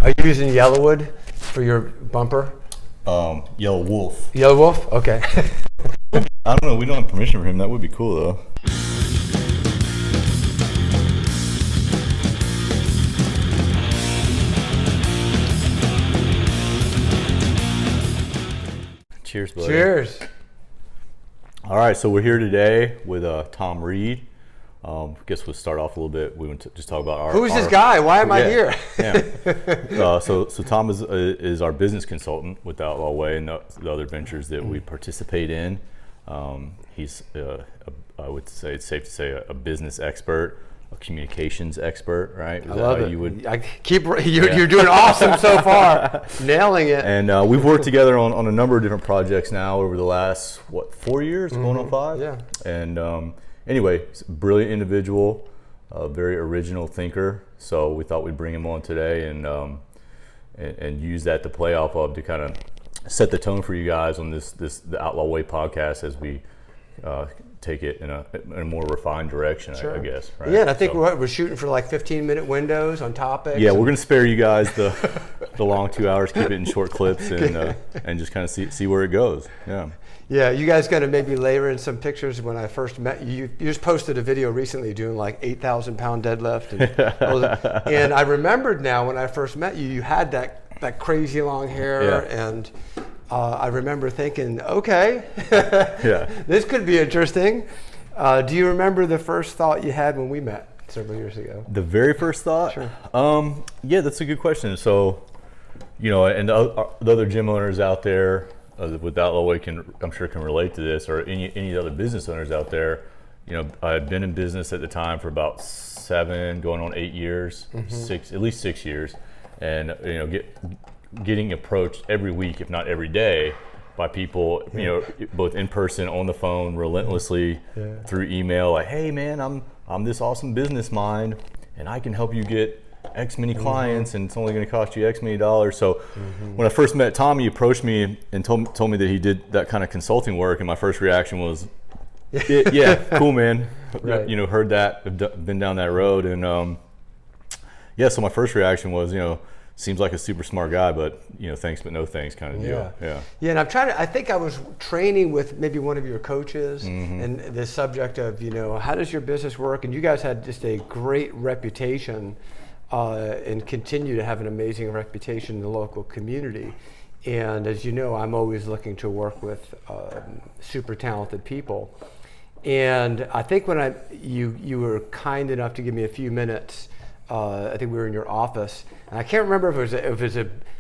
Are you using Yellowwood for your bumper? Yellow Wolf. Yellow Wolf? Okay. I don't know. We don't have permission for him. That would be cool, though. Cheers, buddy. Cheers. All right, so we're here today with Tom Reid. Guess we'll start off a little bit. We want to just talk about Who's this guy? Why am I here? So Tom is our business consultant with Outlaw Way and the other ventures that we participate in. He's, I would say, it's safe to say, a business expert, a communications expert, right? I love it. You're doing awesome so far, nailing it. And we've worked together on a number of different projects now over the last 4 years, going on 5. Yeah. And anyway, brilliant individual, a very original thinker. So we thought we'd bring him on today and use that to play off of to kind of set the tone for you guys on the Outlaw Way podcast as we take it in a more refined direction, sure. I guess. Right? Yeah, and I think we're shooting for like 15-minute windows on topics. Yeah, we're going to spare you guys the long 2 hours, keep it in short clips, and just kind of see where it goes. Yeah. Yeah, you guys got to maybe layer in some pictures. When I first met you, you just posted a video recently doing like 8,000-pound deadlift, and I remembered now when I first met you, you had that crazy long hair, and I remember thinking, okay, this could be interesting. Do you remember the first thought you had when we met several years ago? The very first thought? Sure. Yeah, that's a good question. So, and the other gym owners out there with Outlaw Way I'm sure can relate to this, or any other business owners out there. I had been in business at the time for about 7, going on 8 years, at least 6 years, and getting approached every week, if not every day, by people, both in person, on the phone, relentlessly, through email, like, hey man, I'm this awesome business mind, and I can help you get X many clients, and it's only going to cost you X many dollars. So when I first met Tom, he approached me and told me that he did that kind of consulting work, and my first reaction was, yeah, cool, man. Right. Heard that, been down that road, and so my first reaction was, seems like a super smart guy, but thanks but no thanks kind of deal. And I think I was training with maybe one of your coaches, and the subject of how does your business work, and you guys had just a great reputation, and continue to have an amazing reputation in the local community. And as you know, I'm always looking to work with super talented people. And I think when you were kind enough to give me a few minutes, I think we were in your office, and I can't remember if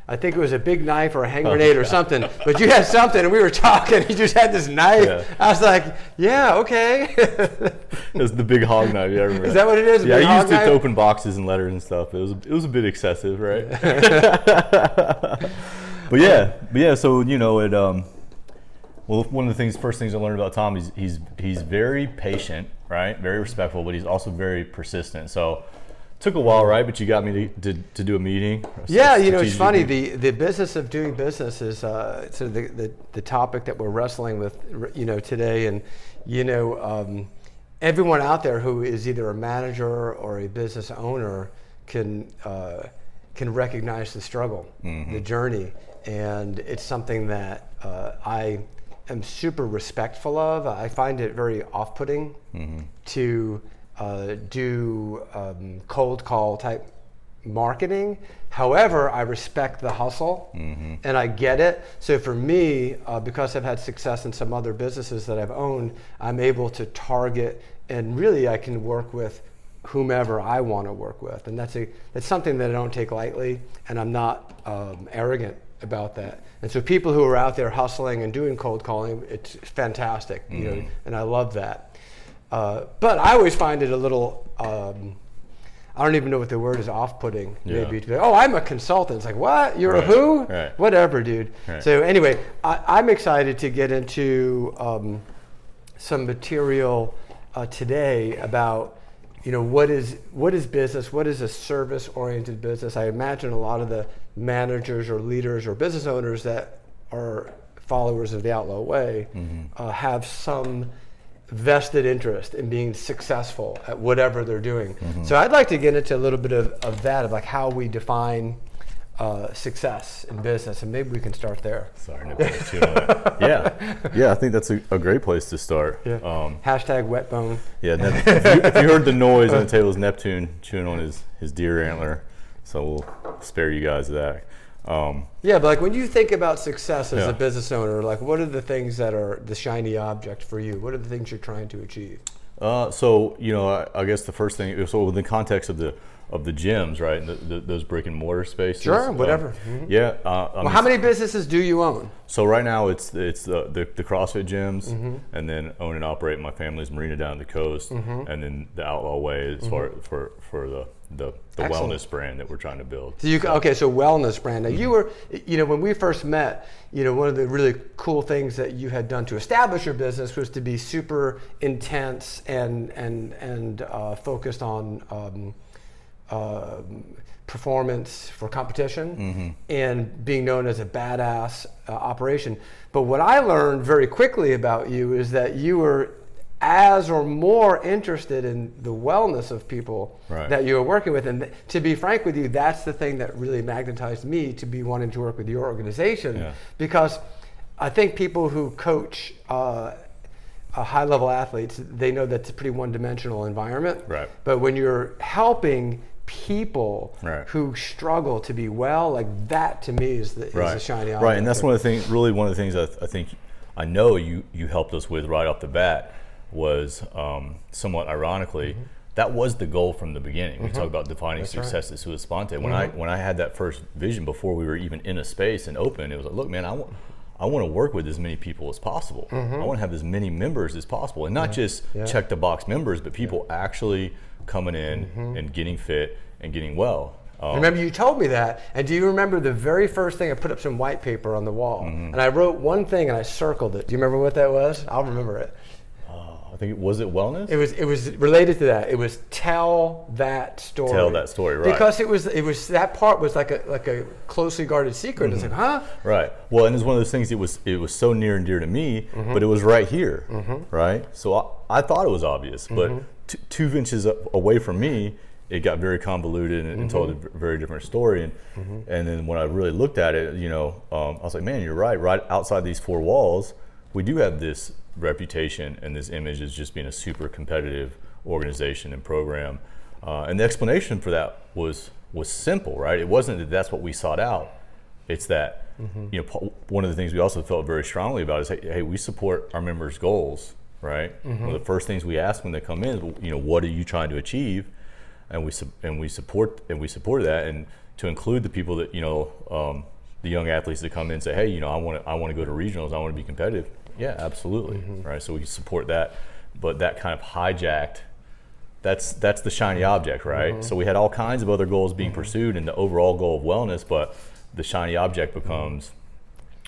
I think it was a big knife or a hand grenade or something, but you had something, and we were talking, you just had this knife. Yeah. I was like, yeah, okay. It was the big hog knife, yeah, I remember. Is that what it is? Yeah, I used it to open boxes and letters and stuff. It was a bit excessive, right? But yeah, so well, one of the first things I learned about Tom is he's very patient, right? Very respectful, but he's also very persistent. So took a while, right? But you got me to do a meeting. Yeah, it's funny. The business of doing business is sort of the topic that we're wrestling with, today. And everyone out there who is either a manager or a business owner can recognize the struggle, the journey, and it's something that I am super respectful of. I find it very off-putting to do cold call type marketing. However, I respect the hustle, and I get it. So for me, because I've had success in some other businesses that I've owned, I'm able to target, and really I can work with whomever I want to work with, and that's something that I don't take lightly, and I'm not arrogant about that. And so people who are out there hustling and doing cold calling, it's fantastic, and I love that. But I always find it a little, I don't even know what the word is, off-putting, maybe. Oh, I'm a consultant. It's like, what? You're a who? Right. Whatever, dude. Right. So anyway, I'm excited to get into some material today about, what is business? What is a service-oriented business? I imagine a lot of the managers or leaders or business owners that are followers of the Outlaw Way have some vested interest in being successful at whatever they're doing. So I'd like to get into a little bit of that, of like how we define success in business, and maybe we can start there. Sorry, no too on that. Yeah, I think that's a great place to start. Yeah. Hashtag wet bone. Yeah, if you heard the noise on the table, it was Neptune chewing on his deer antler, so we'll spare you guys that. Yeah, but like when you think about success as a business owner, like what are the things that are the shiny object for you? What are the things you're trying to achieve? So I guess the first thing, so within the context of the gyms, right, those brick and mortar spaces. Sure, whatever. Yeah. Well, how many businesses do you own? So right now it's the CrossFit gyms, and then own and operate my family's marina down the coast, and then the Outlaw Way as far for the wellness brand that we're trying to build. So so wellness brand. Now you were, when we first met, one of the really cool things that you had done to establish your business was to be super intense and focused on performance for competition and being known as a badass operation. But what I learned very quickly about you is that you were as or more interested in the wellness of people that you were working with. And to be frank with you, that's the thing that really magnetized me to be wanting to work with your organization, because I think people who coach high-level athletes, they know that's a pretty one-dimensional environment. Right. But when you're helping people who struggle to be well, like that to me is the shiny object. Right, and that's one of the things I think I know you helped us with right off the bat was somewhat ironically, that was the goal from the beginning. We talk about defining success as sua sponte. When I had that first vision before we were even in a space and open, it was like, look, man, I want to work with as many people as possible. I want to have as many members as possible, and not just check the box members, but people actually coming in and getting fit and getting well. Remember you told me that, and do you remember the very first thing? I put up some white paper on the wall, and I wrote one thing and I circled it. Do you remember what that was? I'll remember it. I think was it wellness? It was related to that. It was tell that story. Tell that story, right? Because it was that part was like a closely guarded secret. It's like, huh? Right. Well, and it's one of those things. It was so near and dear to me, but it was right here, right? So I thought it was obvious, but 2 inches away from me, it got very convoluted and told a very different story. And then when I really looked at it, I was like, man, you're right. Right outside these 4 walls, we do have this reputation and this image as just being a super competitive organization and program. And the explanation for that was simple, right? It wasn't that that's what we sought out. It's that, one of the things we also felt very strongly about is, hey, we support our members' goals, right? One of the first things we ask when they come in is, what are you trying to achieve? And we support that, and to include the people that, the young athletes that come in and say, hey, I want to go to regionals, I want to be competitive. Yeah, absolutely, right? So we support that, but that kind of hijacked, that's the shiny object, right? So we had all kinds of other goals being pursued in the overall goal of wellness, but the shiny object becomes,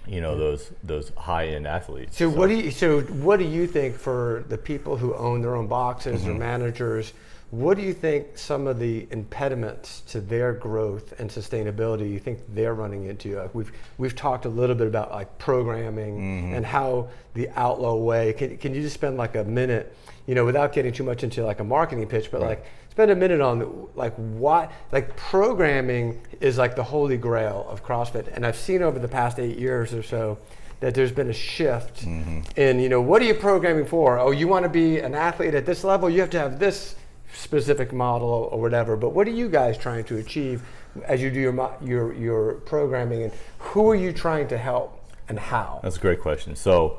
those high-end athletes. So what do you think for the people who own their own boxes or managers? What do you think some of the impediments to their growth and sustainability you think they're running into? Like we've talked a little bit about like programming and how the Outlaw Way. Can you just spend like a minute, without getting too much into like a marketing pitch, but like spend a minute on like what, like programming is like the holy grail of CrossFit. And I've seen over the past 8 years or so that there's been a shift in, what are you programming for? Oh, you want to be an athlete at this level? You have to have this specific model or whatever, but what are you guys trying to achieve as you do your programming, and who are you trying to help and how? That's a great question. So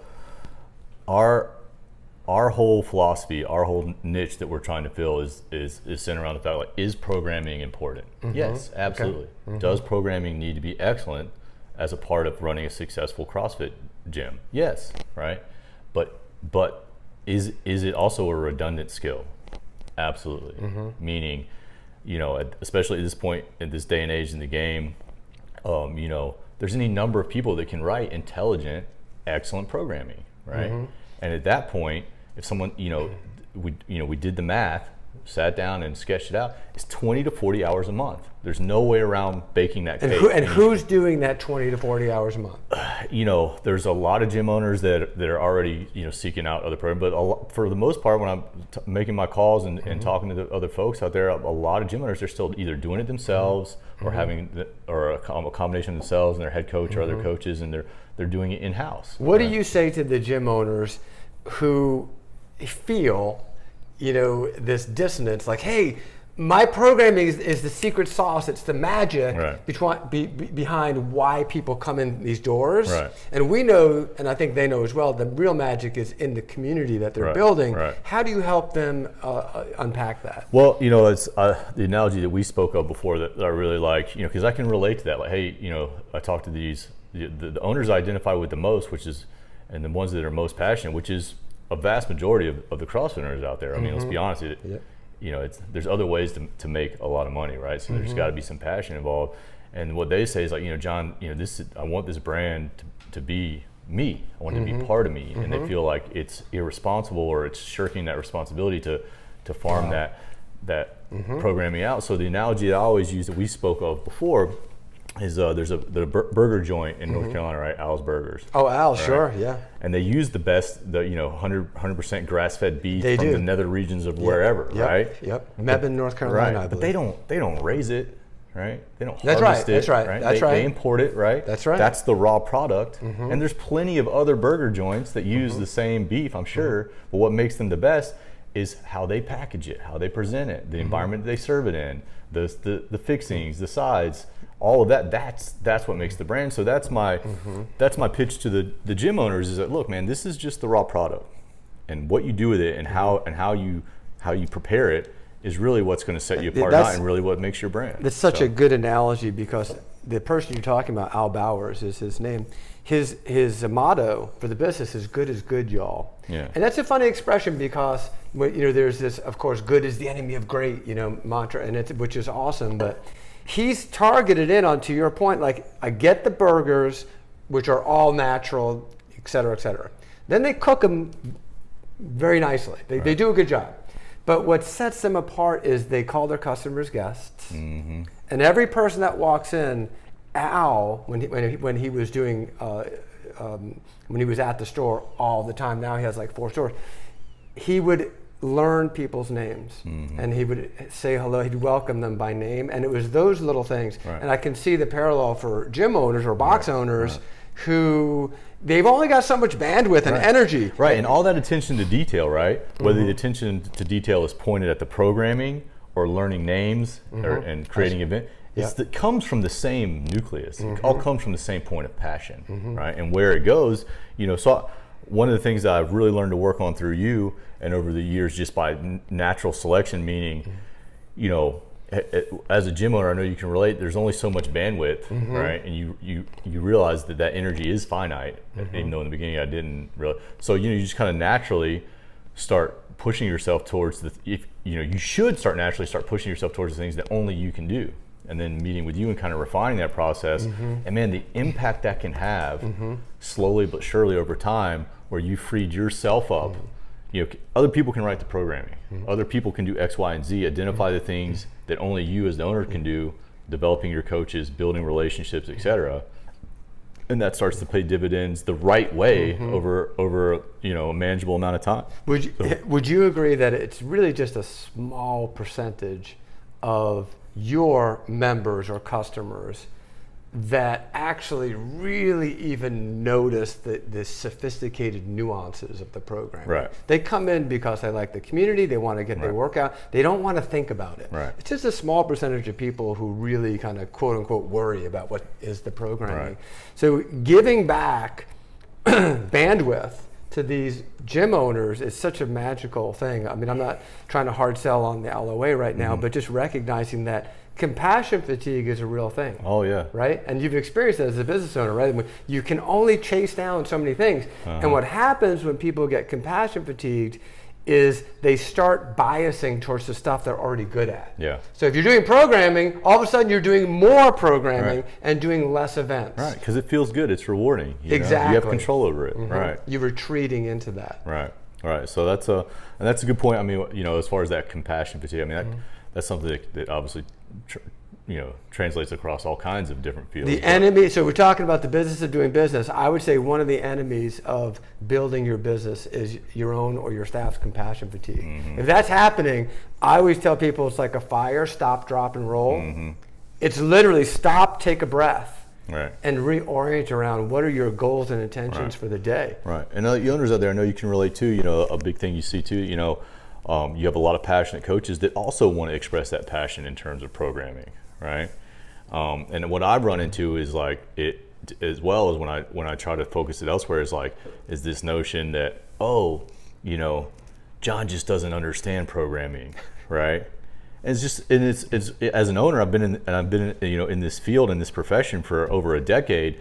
our whole philosophy, our whole niche that we're trying to fill is centered around the fact, like, is programming important? Yes, absolutely. Okay. Does programming need to be excellent as a part of running a successful CrossFit gym? Yes, right? But is it also a redundant skill? Absolutely. Meaning, especially at this point, in this day and age in the game, there's any number of people that can write intelligent, excellent programming, right? And at that point, if someone, we did the math, sat down and sketched it out, it's 20 to 40 hours a month. There's no way around baking that cake. And who's doing that 20 to 40 hours a month? There's a lot of gym owners that are already, seeking out other programs. But for the most part, when I'm making my calls and talking to the other folks out there, a lot of gym owners are still either doing it themselves or having a combination of themselves and their head coach or other coaches, and they're doing it in-house. What do you say to the gym owners who feel, this dissonance, like, hey, my programming is the secret sauce, it's the magic behind why people come in these doors. Right. And we know, and I think they know as well, the real magic is in the community that they're building. Right. How do you help them unpack that? Well, it's the analogy that we spoke of before that I really like, because I can relate to that. Like, hey, I talk to the owners I identify with the most, and the ones that are most passionate, which is a vast majority of the CrossFitters out there. I mean, let's be honest. There's other ways to make a lot of money, right? So there's got to be some passion involved. And what they say is like, John, I want this brand to be me. I want it to be part of me. And they feel like it's irresponsible or it's shirking that responsibility to farm that programming out. So the analogy that I always use that we spoke of before is there's a burger joint in North Carolina, right? Al's Burgers. Oh, Al's, right? Sure, yeah. And they use the best, 100% grass-fed beef from the nether regions of wherever, right? Yep. Mebane, North Carolina, right. I But believe. they don't raise it, right? They don't That's harvest right. it. That's right. They import it, right? That's right. That's the raw product. And there's plenty of other burger joints that use the same beef, I'm sure. But what makes them the best is how they package it, how they present it, the environment they serve it in, the fixings, the sides. All of that, that's what makes the brand. So that's my pitch to the gym owners is that, look, man, this is just the raw product, and what you do with it and how you prepare it is really what's going to set you apart, and really what makes your brand. That's such a good analogy, because the person you're talking about, Al Bowers is his name. His motto for the business is "Good is good, y'all." Yeah. And that's a funny expression, because there's this, of course, "Good is the enemy of great," mantra, and which is awesome, but he's targeted in on, to your point, like, I get the burgers, which are all natural, et cetera, et cetera. Then they cook them very nicely. They do a good job. But what sets them apart is they call their customers guests. And every person that walks in, Al, when he was doing, when he was at the store all the time, now he has like 4 stores, he would learn people's names, and he would say hello, he'd welcome them by name, and it was those little things. And I can see the parallel for gym owners or box owners who they've only got so much bandwidth and energy. Right, and all that attention to detail, right? Whether the attention to detail is pointed at the programming or learning names and creating event, it comes from the same nucleus. It all comes from the same point of passion, right? And where it goes, so one of the things that I've really learned to work on through you and over the years, just by natural selection, meaning, as a gym owner, I know you can relate, there's only so much bandwidth, right? And you realize that energy is finite, even though in the beginning I didn't really. So, you just kind of naturally start pushing yourself towards you should naturally start pushing yourself towards the things that only you can do. And then meeting with you and kind of refining that process. And man, the impact that can have slowly but surely over time, where you freed yourself up. Other people can write the programming. Other people can do X, Y, and Z, identify the things that only you as the owner can do, developing your coaches, building relationships, etc. And that starts to pay dividends the right way over a manageable amount of time. Would you agree that it's really just a small percentage of your members or customers that actually really even notice the sophisticated nuances of the program? Right. They come in because they like the community, they want to get their workout, they don't want to think about it. Right. It's just a small percentage of people who really kind of quote unquote worry about what is the programming. Right. So giving back bandwidth to these gym owners is such a magical thing. I mean, I'm not trying to hard sell on the LOA right now, but just recognizing that compassion fatigue is a real thing. Oh yeah. Right? And you've experienced that as a business owner, right? You can only chase down so many things. And what happens when people get compassion fatigued is they start biasing towards the stuff they're already good at. Yeah. So if you're doing programming, all of a sudden you're doing more programming and doing less events. Right, because it feels good, it's rewarding. Exactly. You have control over it, right. You're retreating into that. Right. All right, so that's a good point. I mean, as far as that compassion fatigue, I mean, that's something that obviously, translates across all kinds of different fields. The enemy, so we're talking about the business of doing business. I would say one of the enemies of building your business is your own or your staff's compassion fatigue. If that's happening, I always tell people it's like a fire, stop, drop, and roll. It's literally stop, take a breath. Right. And reorient around what are your goals and intentions for the day. Right. And the owners out there, I know you can relate to, a big thing you see too, you have a lot of passionate coaches that also want to express that passion in terms of programming, right? And what I've run into is like it, as well as when I try to focus it elsewhere, is this notion that, John just doesn't understand programming, right? And it's as an owner, I've been in this field, in this profession for over a decade.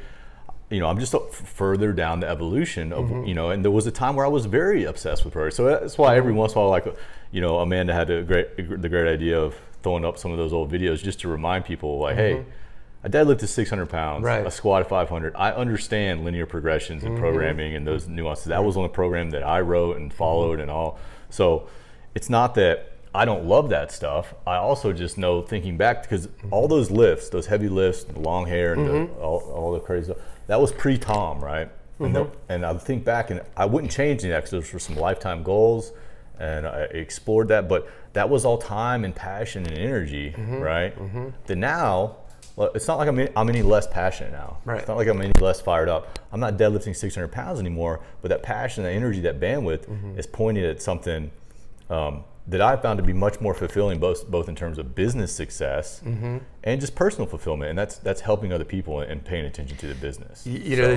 I'm just further down the evolution of, and there was a time where I was very obsessed with programming. So that's why every once in a while, Amanda had the great idea of throwing up some of those old videos just to remind people, hey, I deadlifted 600 pounds, right. I squatted 500. I understand linear progressions and programming and those nuances. That was on a program that I wrote and followed and all. So it's not that I don't love that stuff. I also just know, thinking back, because all those lifts, those heavy lifts, the long hair, and all the crazy stuff, that was pre-Tom, right? And I think back, and I wouldn't change any of that because those were some lifetime goals, and I explored that. But that was all time and passion and energy, right? That now, it's not like I'm any less passionate now. Right. It's not like I'm any less fired up. I'm not deadlifting 600 pounds anymore, but that passion, that energy, that bandwidth is pointed at something that I found to be much more fulfilling, both in terms of business success and just personal fulfillment, and that's helping other people and paying attention to the business.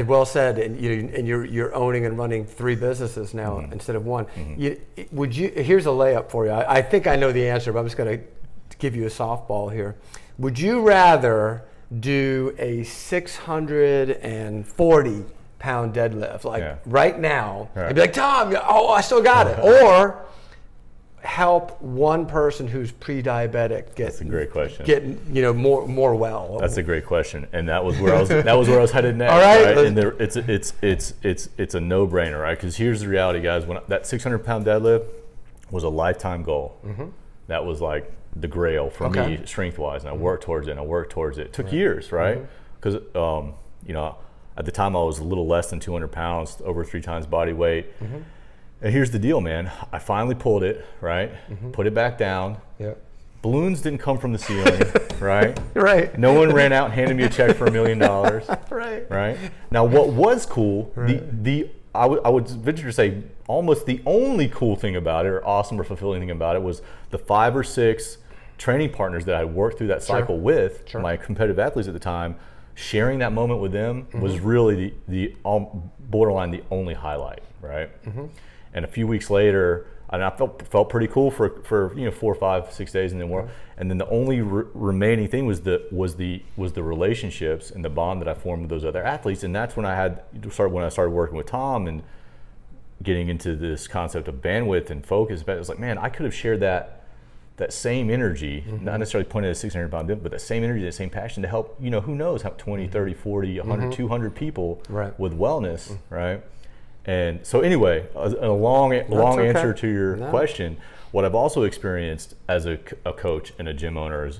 Well said. And you're owning and running 3 businesses now instead of 1. Here's a layup for you. I think I know the answer, but I'm just going to give you a softball here. Would you rather do a 640-pound deadlift right now and be like, Tom, I still got it, or help one person who's pre-diabetic get? That's a great question. Get more well. That's a great question, and that was where I was headed next. All right, and it's a no-brainer, right? Because here's the reality, guys. When that 600-pound deadlift was a lifetime goal, that was like the grail for me, strength-wise, and I worked towards it. It took years, right? Because at the time I was a little less than 200 pounds, over 3 times body weight. And here's the deal, man. I finally pulled it, right? Put it back down. Yep. Balloons didn't come from the ceiling, right? Right. No one ran out and handed me a check for $1 million. Right. Right. Now, what was cool, I would venture to say almost the only cool thing about it, or awesome or fulfilling thing about it, was the 5 or 6 training partners that I worked through that cycle with, my competitive athletes at the time. Sharing that moment with them was really the borderline the only highlight, right? And a few weeks later, and I felt pretty cool for 4, 5, 6 days, and then the only remaining thing was the relationships and the bond that I formed with those other athletes, and that's when I started working with Tom and getting into this concept of bandwidth and focus. But it was like, man, I could have shared that same energy, not necessarily pointed at a 600-pound dip, but that same energy, that same passion to help, who knows, how 20, 30, 40, 100, 200 people with wellness, right? And so anyway, a long answer to your question. What I've also experienced as a coach and a gym owner is,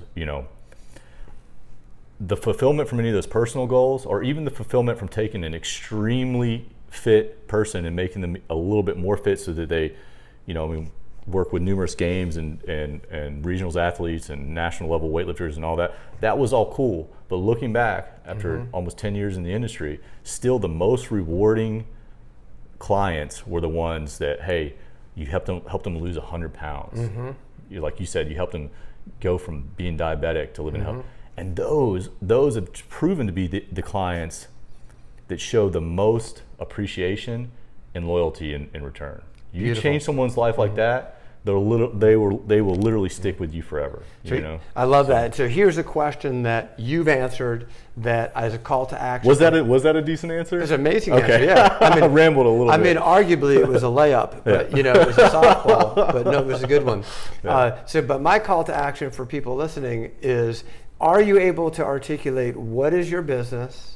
the fulfillment from any of those personal goals, or even the fulfillment from taking an extremely fit person and making them a little bit more fit so that they, work with numerous games and regionals athletes and national level weightlifters and all that. That was all cool. But looking back after almost 10 years in the industry, still the most rewarding clients were the ones that, hey, you helped them lose 100 pounds. Like you said, you helped them go from being diabetic to living health. And those have proven to be the clients that show the most appreciation and loyalty in return. You change someone's life like that, they will literally stick with you forever. I love that. So here's a question that you've answered that as a call to action. Was that a decent answer? It's an amazing answer. Yeah. I rambled a little bit. I mean, arguably it was a layup, but it was a softball. But no, it was a good one. But my call to action for people listening is: are you able to articulate what is your business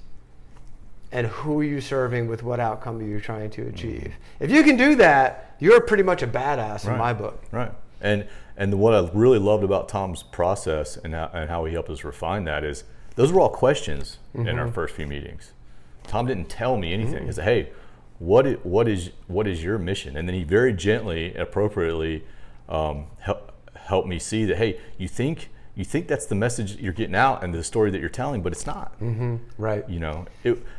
and who are you serving with what outcome are you trying to achieve? If you can do that, you're pretty much a badass in my book. Right. And what I really loved about Tom's process and how he helped us refine that is those were all questions in our first few meetings. Tom didn't tell me anything. He said, hey, what is your mission? And then he very gently, appropriately helped me see that, hey, you think that's the message you're getting out and the story that you're telling, but it's not. Right. You know,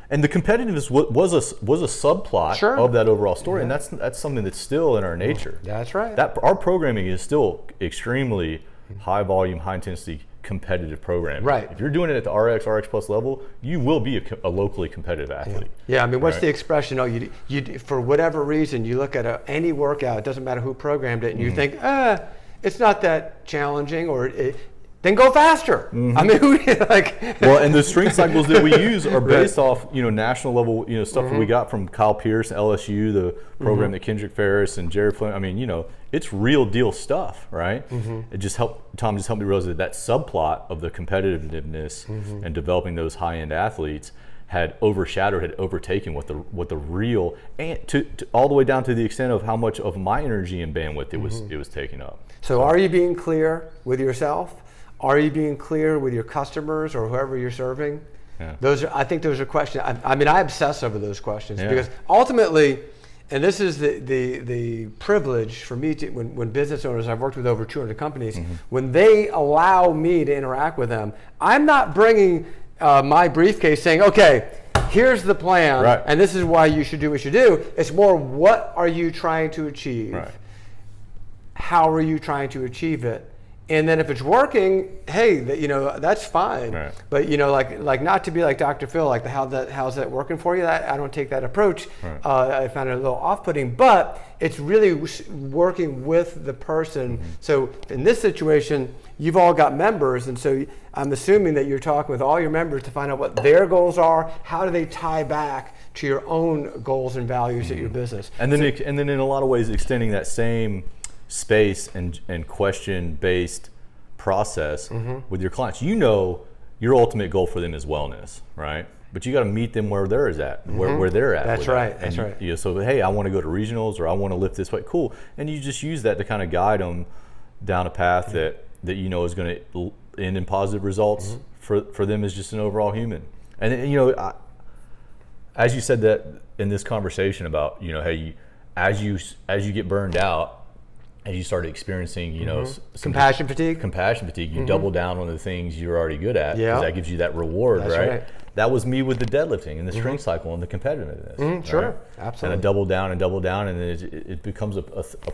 and the competitiveness was a subplot of that overall story, and that's something that's still in our nature. That's right. That our programming is still extremely high volume, high intensity, competitive programming. Right. If you're doing it at the RX Plus level, you will be a locally competitive athlete. Yeah. I mean, what's the expression? Oh, you for whatever reason you look at any workout, it doesn't matter who programmed it, and you think, it's not that challenging, or then go faster. I mean, well, and the strength cycles that we use are based off, national level, stuff that we got from Kyle Pierce, LSU, the program that Kendrick Ferris and Jerry Flynn. I mean, it's real deal stuff, right? Tom just helped me realize that subplot of the competitiveness and developing those high end athletes had overtaken what the real, and to all the way down to the extent of how much of my energy and bandwidth it was taking up. So are you being clear with yourself? Are you being clear with your customers or whoever you're serving? Yeah. I think those are questions. I mean, I obsess over those questions because ultimately, and this is the privilege for me to, when business owners, I've worked with over 200 companies, when they allow me to interact with them, I'm not bringing my briefcase saying, okay, here's the plan, and this is why you should do what you do. It's more, what are you trying to achieve? Right. How are you trying to achieve it? And then if it's working, hey, that's fine. Right. But like not to be like Dr. Phil, like how's that working for you? I don't take that approach. Right. I found it a little off-putting, but it's really working with the person. So in this situation, you've all got members, and so I'm assuming that you're talking with all your members to find out what their goals are. How do they tie back to your own goals and values at your business? And then in a lot of ways, extending that same space and question-based process with your clients. Your ultimate goal for them is wellness, right? But you got to meet them where they're at, where they're at. That's right. That's right. So hey, I want to go to regionals, or I want to lift this weight. Cool. And you just use that to kind of guide them down a path that is going to end in positive results for them as just an overall human. And as you said that in this conversation about hey, as you get burned out, as you started experiencing, compassion fatigue, you double down on the things you're already good at, because that gives you that reward, right? That was me with the deadlifting and the strength cycle and the competitiveness. Right? Sure, absolutely. And I double down, and then it becomes a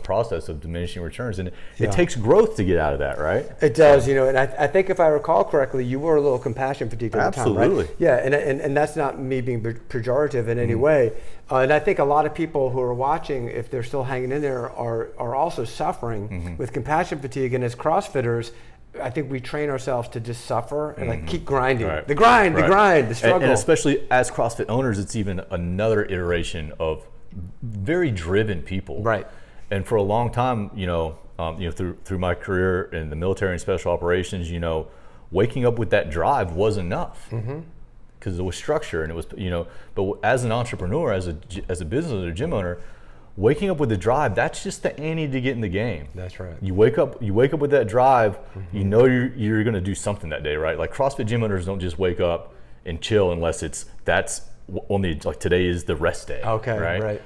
process of diminishing returns, and it takes growth to get out of that, right? It does, and I think if I recall correctly, you were a little compassion fatigued at the time, right? Yeah, and that's not me being pejorative in any way. And I think a lot of people who are watching, if they're still hanging in there, are also suffering with compassion fatigue. And as CrossFitters, I think we train ourselves to just suffer and keep grinding. Right. The grind, the struggle. And especially as CrossFit owners, it's even another iteration of very driven people. Right. And for a long time, through my career in the military and special operations, waking up with that drive was enough. Because it was structure, and it was, but as an entrepreneur, as a business owner, a gym owner, waking up with the drive, that's just the ante to get in the game. That's right. You wake up with that drive, you're going to do something that day, right? Like CrossFit gym owners don't just wake up and chill unless that's only like today is the rest day. Okay, right.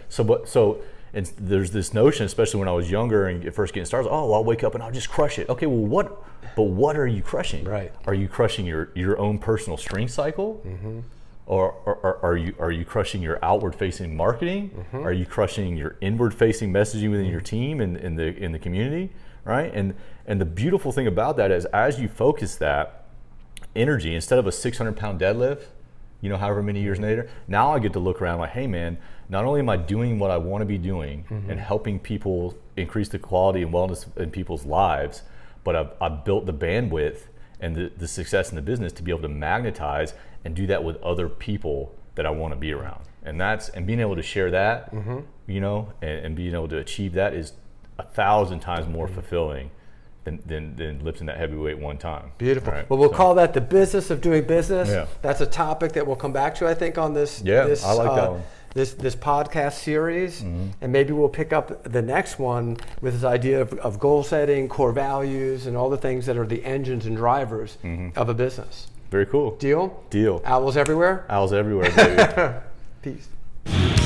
And there's this notion, especially when I was younger and first getting started, I'll wake up and I'll just crush it. Okay, well, what are you crushing? Right. Are you crushing your own personal strength cycle? Or are you crushing your outward-facing marketing? Are you crushing your inward-facing messaging within your team and in the community, right? And the beautiful thing about that is, as you focus that energy, instead of a 600-pound deadlift, however many years later, now I get to look around like, hey man, not only am I doing what I want to be doing and helping people increase the quality and wellness in people's lives, but I've built the bandwidth and the success in the business to be able to magnetize and do that with other people that I want to be around. And being able to share that, and being able to achieve that is 1,000 times more fulfilling than lifting that heavy weight one time. Beautiful. Right? Well, we'll call that the business of doing business. Yeah. That's a topic that we'll come back to, I think, on this. Yeah, I like that one. this podcast series, and maybe we'll pick up the next one with this idea of goal setting, core values, and all the things that are the engines and drivers of a business. Very cool. Deal? Deal. Owls everywhere? Owls everywhere, baby. Peace.